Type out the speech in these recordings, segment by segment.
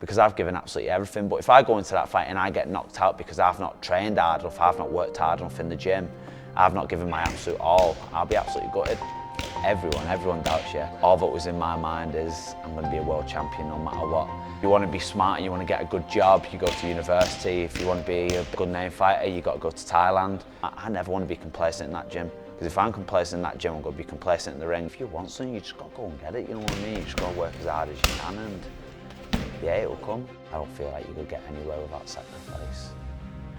because I've given absolutely everything. But if I go into that fight and I get knocked out because I've not trained hard enough, I've not worked hard enough in the gym, I've not given my absolute all, I'll be absolutely gutted. Everyone doubts you. All that was in my mind is I'm going to be a world champion no matter what. If you want to be smart and you want to get a good job, you go to university. If you want to be a good name fighter, you got to go to Thailand. I never want to be complacent in that gym. Because if I'm complacent in that gym, I'm going to be complacent in the ring. If you want something, you just got to go and get it, you know what I mean? You just got to work as hard as you can and yeah, it'll come. I don't feel like you could get anywhere without sacrifice.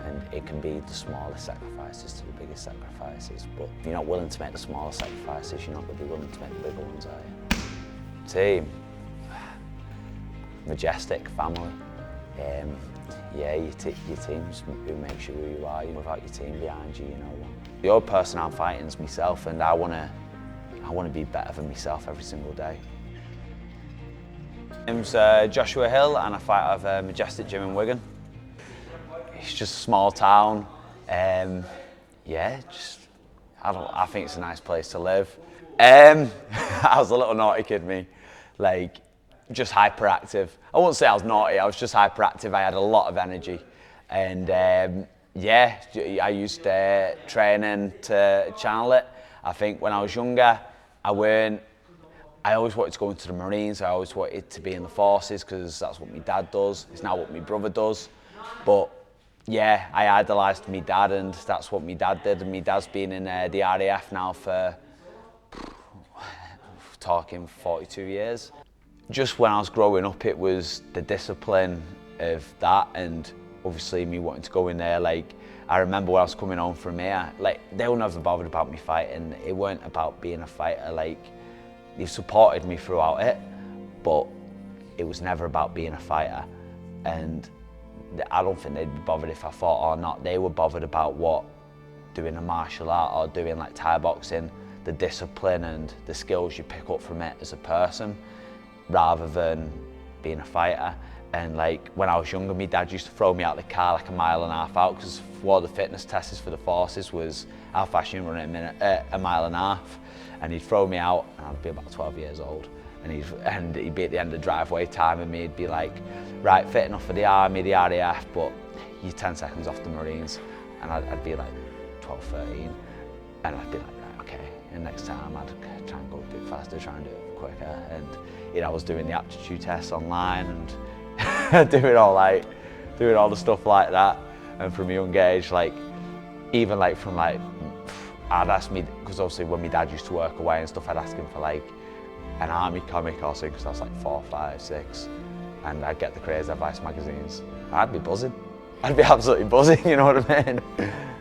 And it can be the smallest sacrifices to the biggest sacrifices. But if you're not willing to make the smaller sacrifices, you're not going to be willing to make the bigger ones, are you? Team. Majestic, family. Yeah, your team's who makes you who you are. Without your team behind you, you know what. The only person I'm fighting is myself, and I want to be better than myself every single day. My name's Joshua Hill, and I fight out of Majestic Gym in Wigan. It's just a small town. Yeah, I think it's a nice place to live. I was a little naughty kid, me. Like, just hyperactive. I won't say I was naughty, I was just hyperactive. I had a lot of energy. And yeah, I used training to channel it. I think when I was younger, I always wanted to go into the Marines. I always wanted to be in the forces because that's what my dad does. It's now what my brother does. But yeah, I idolised my dad, and that's what my dad did. And my dad's been in the RAF now for, talking 42 years. Just when I was growing up, it was the discipline of that, and obviously me wanting to go in there. Like, I remember when I was coming home from here, like, they were never bothered about me fighting. It weren't about being a fighter. Like, they supported me throughout it, but it was never about being a fighter. And I don't think they'd be bothered if I fought or not. They were bothered about what doing a martial art or doing like Thai boxing, the discipline and the skills you pick up from it as a person, rather than being a fighter. And like, when I was younger, my dad used to throw me out of the car like a mile and a half out, because one of the fitness tests for the forces was how fast you can run a mile and a half. And he'd throw me out, and I'd be about 12 years old. And he'd be at the end of the driveway time, and he'd be like, right, fit enough for the army, the RAF, but you're 10 seconds off the Marines. And I'd be like 12, 13, and I'd be like, right, okay. And next time I'd try and go a bit faster, try and do it quicker. And I was doing the aptitude tests online and doing all the stuff like that. And from a young age, like, even like from like, I'd ask me, because obviously when my dad used to work away and stuff, I'd ask him for like an army comic or something, because I was like 4, 5, 6, and I'd get the crazy advice magazines. I'd be buzzing. I'd be absolutely buzzing, you know what I mean?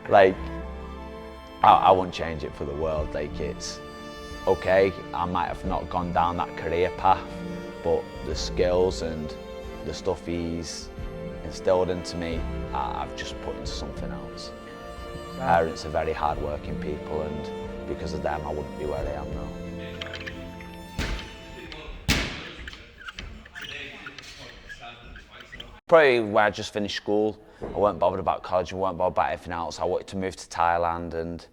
Like, I wouldn't change it for the world. Like, it's okay, I might have not gone down that career path, but the skills and the stuff he's instilled into me, I've just put into something else. Parents are very hard-working people, and because of them, I wouldn't be where I am now. Probably when I just finished school, I weren't bothered about college, I weren't bothered about anything else. I wanted to move to Thailand, and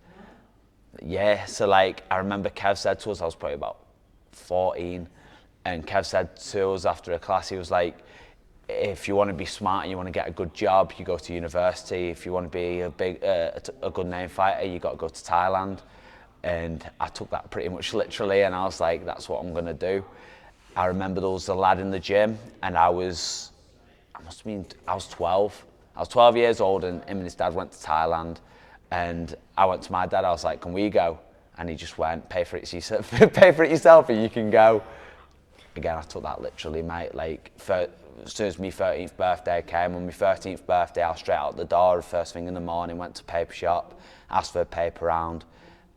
yeah, so like, I remember Kev said to us, I was probably about 14, and Kev said to us after a class, he was like, if you want to be smart and you want to get a good job, you go to university. If you want to be a good name fighter, you got to go to Thailand. And I took that pretty much literally, and I was like, that's what I'm going to do. I remember there was a lad in the gym, and I was 12. I was 12 years old, and him and his dad went to Thailand. And I went to my dad, I was like, can we go? And he just went, pay for it yourself and you can go. Again, I took that literally, mate. Like, as soon as my 13th birthday came, on my 13th birthday, I was straight out the door, first thing in the morning, went to paper shop, asked for a paper round,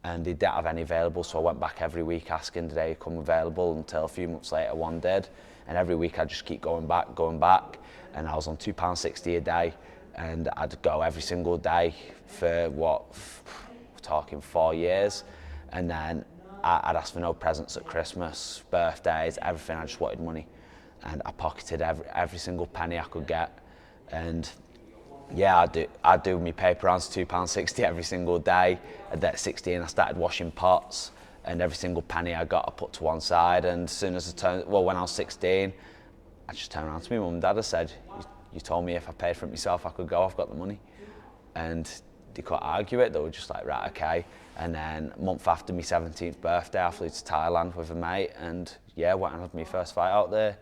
and they didn't have any available, so I went back every week asking, did they come available, until a few months later one did. And every week I'd just keep going back, and I was on £2.60 a day, and I'd go every single day for what, we're talking 4 years. And then I'd ask for no presents at Christmas, birthdays, everything. I just wanted money, and I pocketed every single penny I could get. And yeah, I'd do my paper rounds, £2.60 every single day. At 16, I started washing pots, and every single penny I got, I put to one side. And as soon as when I was 16, I just turned around to my mum and dad. I said, you told me if I paid for it myself, I could go. I've got the money. And they couldn't argue it. They were just like, right, okay. And then a month after my 17th birthday, I flew to Thailand with a mate, and yeah, went and had my first fight out there.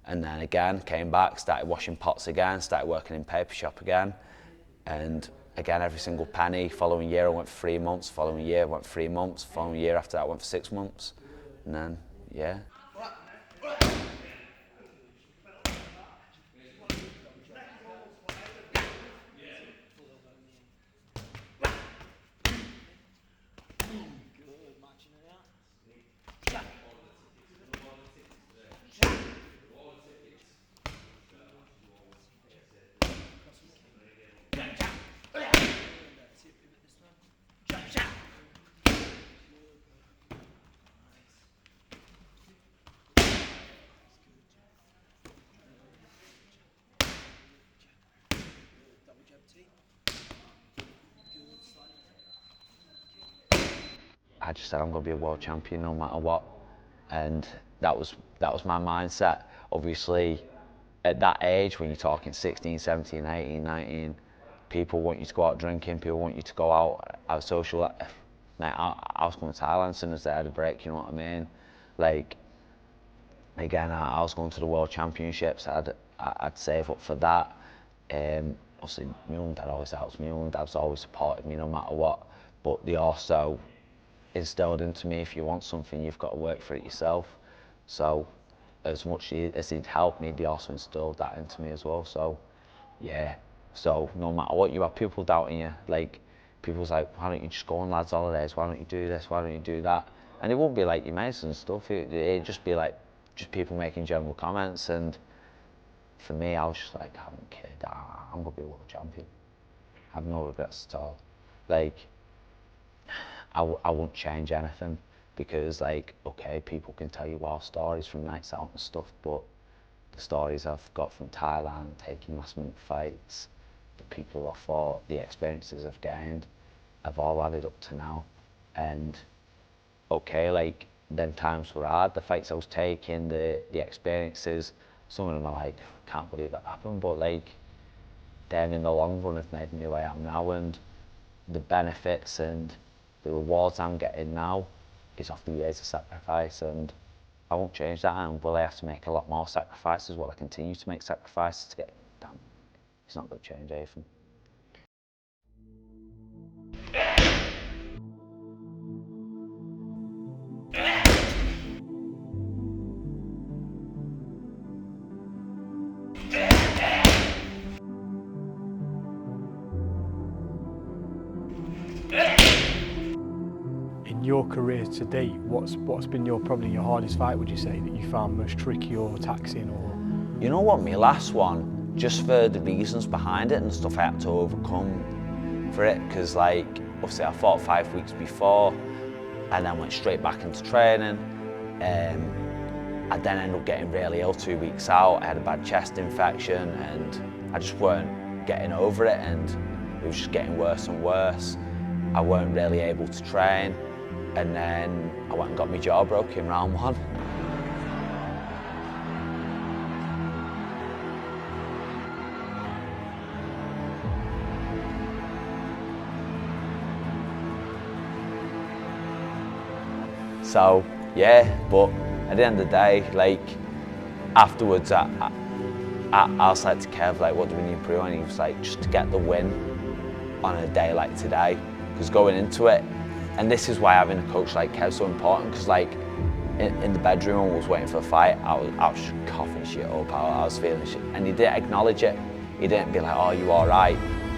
And then again, came back, started washing pots again, started working in paper shop again. And again, every single penny. Following year, I went for 3 months. Following year, I went for 3 months. Following year after that, I went for 6 months. And then, yeah. I just said I'm going to be a world champion no matter what, and that was my mindset. Obviously, at that age, when you're talking 16, 17, 18, 19, people want you to go out drinking, people want you to go out social. Like, I was going to Thailand as soon as they had a break, you know what I mean? Like, again, I was going to the World Championships. I'd save up for that. Obviously, my mum and dad always helps me. My mum and dad's always supported me no matter what. But they also instilled into me, if you want something, you've got to work for it yourself. So as much as he'd helped me, they also instilled that into me as well. So yeah, so no matter what, you have people doubting you. Like, people's like, why don't you just go on lads holidays, why don't you do this, why don't you do that? And it won't be like your mates and stuff, it'd just be like just people making general comments. And for me, I was just like, I don't care, I'm gonna be a world champion. I have no regrets at all. Like, I won't change anything, because, like, okay, people can tell you wild stories from nights out and stuff, but the stories I've got from Thailand, taking last-minute fights, the people I fought, the experiences I've gained, have all added up to now. And okay, like, them times were hard, the fights I was taking, the experiences, some of them are like, can't believe that happened, but like, then in the long run have made me who I am now, and the benefits and the rewards I'm getting now is off the years of sacrifice, and I won't change that. And will I have to make a lot more sacrifices? Will I continue to make sacrifices to get damn? It's not going to change anything. In your career to date, what's been probably your hardest fight, would you say, that you found most tricky or taxing? Or You know what, my last one, just for the reasons behind it and stuff I had to overcome for it, because, like, obviously I fought 5 weeks before and then went straight back into training. I then ended up getting really ill 2 weeks out. I had a bad chest infection and I just weren't getting over it, and it was just getting worse and worse. I weren't really able to train, and then I went and got my jaw broke in round one. So yeah, but at the end of the day, like, afterwards, I was like to Kev, like, what do we need to improve on? He was like, just to get the win on a day like today, because going into it, and this is why having a coach like Kev's so important, because, like, in the bedroom when I was waiting for the fight, I was just coughing shit up, I was feeling shit, and he didn't acknowledge it. He didn't be like, oh, you all right?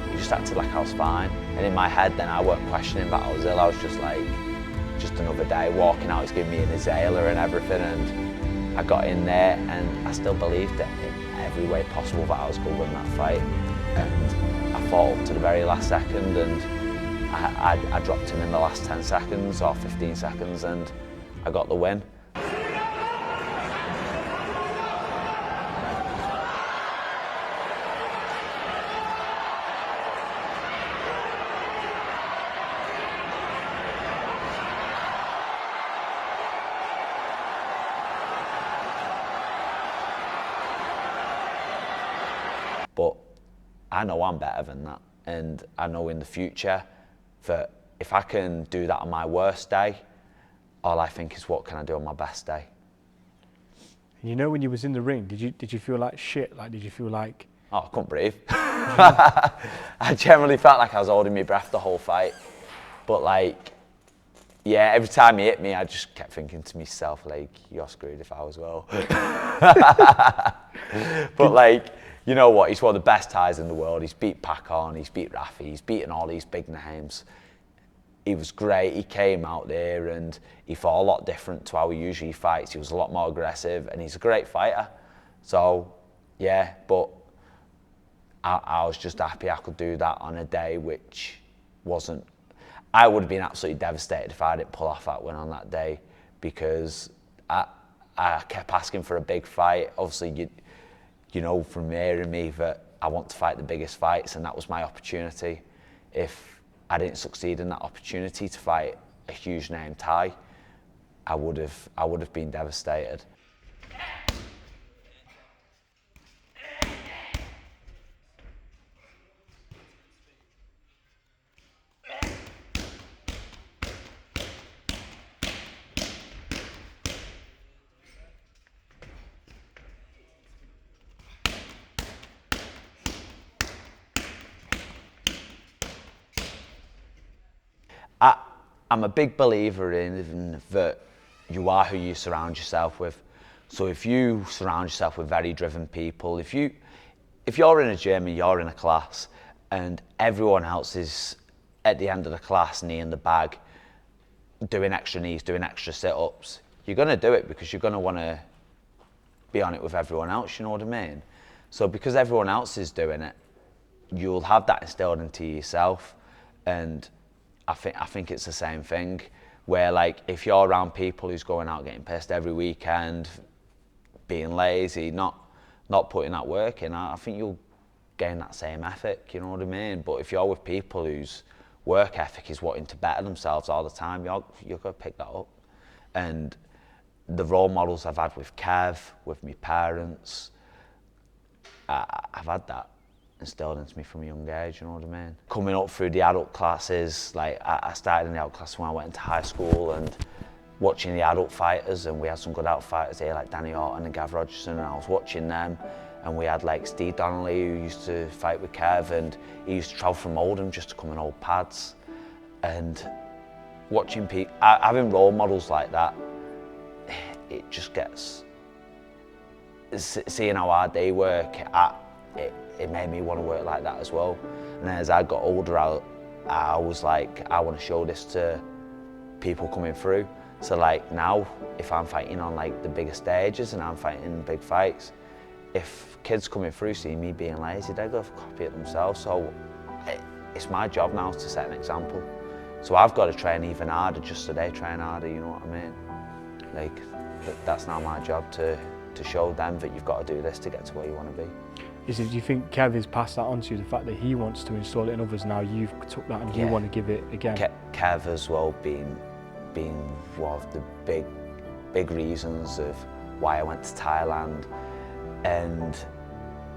He just acted like I was fine. And in my head then, I weren't questioning that I was ill. I was just like, just another day walking out, he's giving me an inhaler and everything, and I got in there and I still believed it in every way possible that I was going to win that fight. And I fought up to the very last second, and I dropped him in the last 10 seconds or 15 seconds, and I got the win. I know I'm better than that. And I know in the future that if I can do that on my worst day, all I think is what can I do on my best day. You know, when you was in the ring, did you feel like shit? Like, did you feel like... Oh, I couldn't breathe. I generally felt like I was holding my breath the whole fight. But like, yeah, every time he hit me, I just kept thinking to myself, like, you're screwed if I was well. But like, you know what, he's one of the best Thais in the world. He's beat Pakon, he's beat Rafi, he's beaten all these big names. He was great. He came out there and he fought a lot different to how he usually fights. He was a lot more aggressive and he's a great fighter. So, yeah, but I was just happy I could do that on a day which wasn't... I would have been absolutely devastated if I didn't pull off that win on that day, because I kept asking for a big fight. Obviously, you know from hearing me that I want to fight the biggest fights, and that was my opportunity. If I didn't succeed in that opportunity to fight a huge name Thai, I would have been devastated. I'm a big believer in that you are who you surround yourself with. So if you surround yourself with very driven people, if you're in a gym and you're in a class and everyone else is at the end of the class, knee in the bag, doing extra knees, doing extra sit-ups, you're going to do it because you're going to want to be on it with everyone else, you know what I mean? So because everyone else is doing it, you'll have that instilled into yourself. And I think it's the same thing, where like if you're around people who's going out getting pissed every weekend, being lazy, not putting that work in, I think you'll gain that same ethic, you know what I mean? But if you're with people whose work ethic is wanting to better themselves all the time, you're going to pick that up. And the role models I've had with Kev, with my parents, I've had that instilled into me from a young age, you know what I mean? Coming up through the adult classes, like I started in the adult class when I went into high school, and watching the adult fighters, and we had some good adult fighters here like Danny Orton and Gav Rogerson, and I was watching them, and we had like Steve Donnelly who used to fight with Kev, and he used to travel from Oldham just to come in old pads. And watching people, having role models like that, it just gets, seeing how hard they work, it made me want to work like that as well. And as I got older, I was like, I want to show this to people coming through. So like now, if I'm fighting on like the bigger stages and I'm fighting big fights, if kids coming through see me being lazy, they're going to copy it themselves. So it's my job now to set an example. So I've got to train even harder just so they train harder, you know what I mean? Like, that's now my job to show them that you've got to do this to get to where you want to be. Do you think Kev has passed that on to you, the fact that he wants to install it in others, now you've took that and you want to give it again? Kev as well being one of the big reasons of why I went to Thailand, and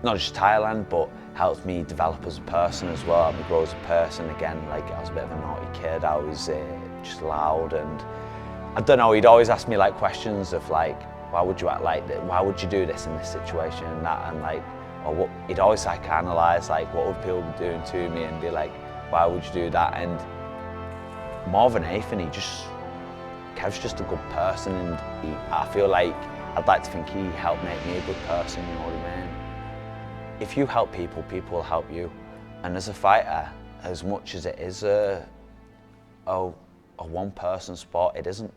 not just Thailand, but helped me develop as a person as well, helped me grow as a person again. Like, I was a bit of a naughty kid, I was just loud, and I don't know, he'd always ask me like questions of like, why would you act like that? Why would you do this in this situation and that? And like, or what, he'd always psychoanalyse like what would people be doing to me and be like, why would you do that? And more than anything, Kev's just a good person, and I feel like I'd like to think he helped make me a good person, you know what I mean? If you help people, people will help you. And as a fighter, as much as it is a one-person sport, it isn't.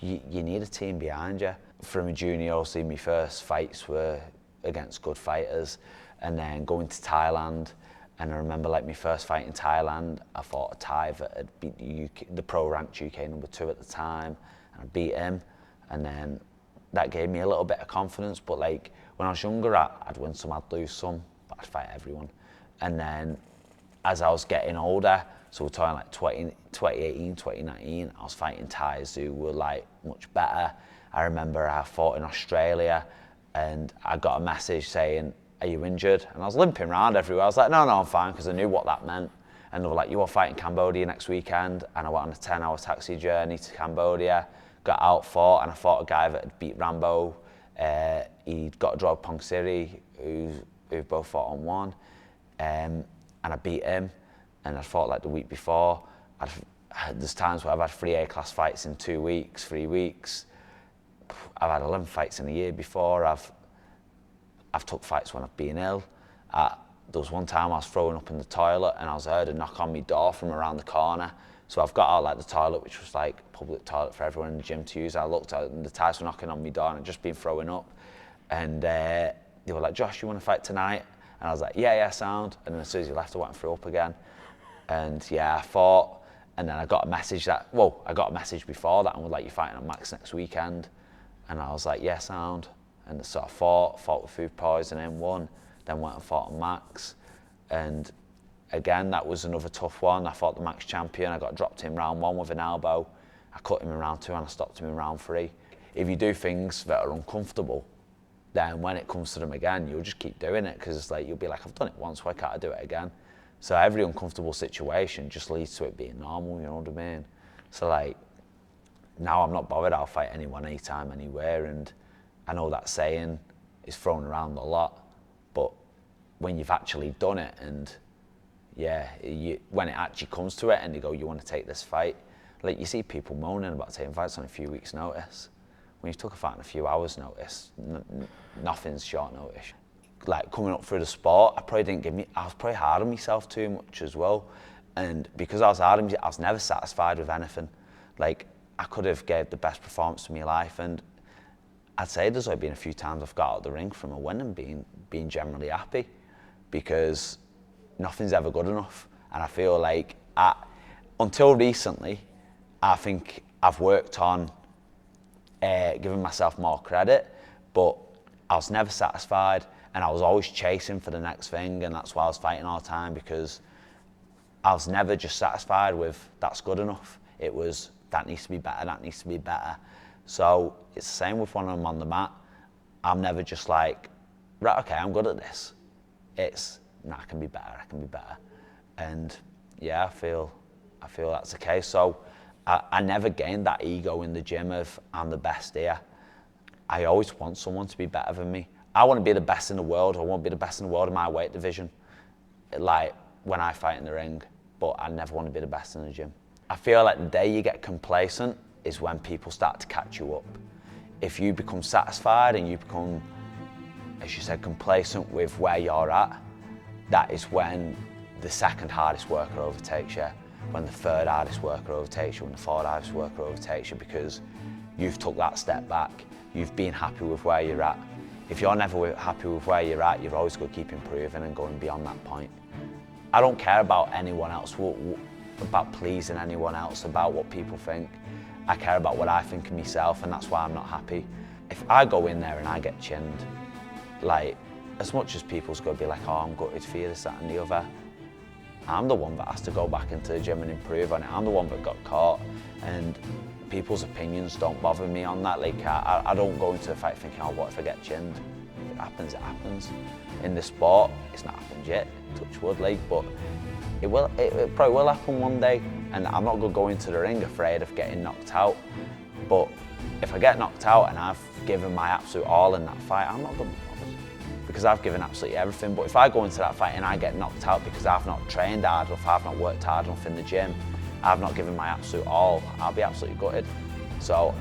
You need a team behind you. From a junior, obviously, my first fights were against good fighters, and then going to Thailand, and I remember like my first fight in Thailand, I fought a Thai that had beat the pro-ranked UK #2 at the time, and I beat him, and then that gave me a little bit of confidence. But like when I was younger, I'd win some, I'd lose some, but I'd fight everyone. And then as I was getting older, so we're talking like 2018, 2019, I was fighting Thais who were like much better. I remember I fought in Australia, and I got a message saying, are you injured? And I was limping around everywhere. I was like, no, I'm fine, because I knew what that meant. And they were like, you are fighting Cambodia next weekend. And I went on a 10-hour taxi journey to Cambodia, got out, fought, and I fought a guy that had beat Rambo. He'd got a draw with Pong Siri, who both fought on one. And I beat him, and I fought like the week before. There's times where I've had 3 A-class fights in 2 weeks, 3 weeks. I've had 11 fights in a year before. I've took fights when I've been ill. There was one time I was throwing up in the toilet and I heard a knock on my door from around the corner. So I've got out like the toilet, which was like a public toilet for everyone in the gym to use. I looked out and the Thais were knocking on my door and I'd just been throwing up. And they were like, Josh, you want to fight tonight? And I was like, yeah, sound. And then as soon as he left, I went and threw up again. And yeah, I fought. And then I got a message before that and was like, you're fighting on Max next weekend. And I was like, yeah, sound. And so I fought with food poisoning, won, then went and fought on Max. And again, that was another tough one. I fought the Max champion. I got dropped in round 1 with an elbow. I cut him in round 2 and I stopped him in round 3. If you do things that are uncomfortable, then when it comes to them again, you'll just keep doing it, because it's like, you'll be like, I've done it once, why can't I do it again? So every uncomfortable situation just leads to it being normal, you know what I mean? So like, now I'm not bothered, I'll fight anyone, anytime, anywhere. And I know that saying is thrown around a lot, but when you've actually done it, and yeah, when it actually comes to it and you go, you want to take this fight, like you see people moaning about taking fights on a few weeks' notice. When you took a fight on a few hours' notice, nothing's short notice. Like coming up through the sport, I was probably hard on myself too much as well. And because I was hard on myself, I was never satisfied with anything. Like, I could have gave the best performance of my life, and I'd say there's only been a few times I've got out of the ring from a win and being generally happy, because nothing's ever good enough. And I feel like, until recently, I think I've worked on giving myself more credit, but I was never satisfied, and I was always chasing for the next thing, and that's why I was fighting all the time, because I was never just satisfied with that's good enough. It was, that needs to be better, that needs to be better. So it's the same with when I'm on the mat. I'm never just like, right, okay, I'm good at this. It's, nah, I can be better. And yeah, I feel that's the case. So I never gained that ego in the gym of, I'm the best here. I always want someone to be better than me. I want to be the best in the world. I want to be the best in the world in my weight division, like when I fight in the ring, but I never want to be the best in the gym. I feel like the day you get complacent is when people start to catch you up. If you become satisfied and you become, as you said, complacent with where you're at, that is when the second hardest worker overtakes you, when the third hardest worker overtakes you, when the fourth hardest worker overtakes you, because you've took that step back, you've been happy with where you're at. If you're never happy with where you're at, you're always going to keep improving and going beyond that point. I don't care about anyone else, about pleasing anyone else, about what people think. I care about what I think of myself, and that's why I'm not happy. If I go in there and I get chinned, like, as much as people's going to be like, oh, I'm gutted for you, this, that and the other, I'm the one that has to go back into the gym and improve on it. I'm the one that got caught, and people's opinions don't bother me on that. Like, I don't go into a fight thinking, oh, what if I get chinned? If it happens, it happens. In this sport, it's not happened yet, touch wood, like, but it probably will happen one day, and I'm not going to go into the ring afraid of getting knocked out. But if I get knocked out and I've given my absolute all in that fight, I'm not going to be bothered, because I've given absolutely everything. But if I go into that fight and I get knocked out because I've not trained hard enough, I've not worked hard enough in the gym, I've not given my absolute all, I'll be absolutely gutted. So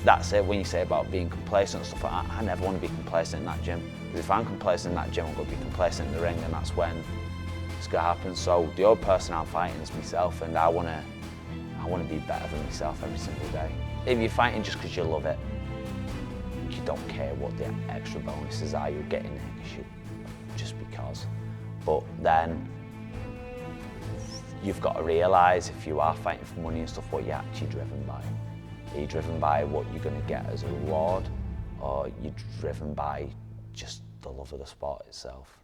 that's it. When you say about being complacent and stuff like that, I never want to be complacent in that gym. Because if I'm complacent in that gym, I'm going to be complacent in the ring, and that's when it's going to happen. So the other person I'm fighting is myself, and I want to be better than myself every single day. If you're fighting just because you love it, you don't care what the extra bonuses are you're getting just because. But then you've got to realise, if you are fighting for money and stuff, what you're actually driven by. Are you driven by what you're going to get as a reward, or are you driven by just the love of the sport itself?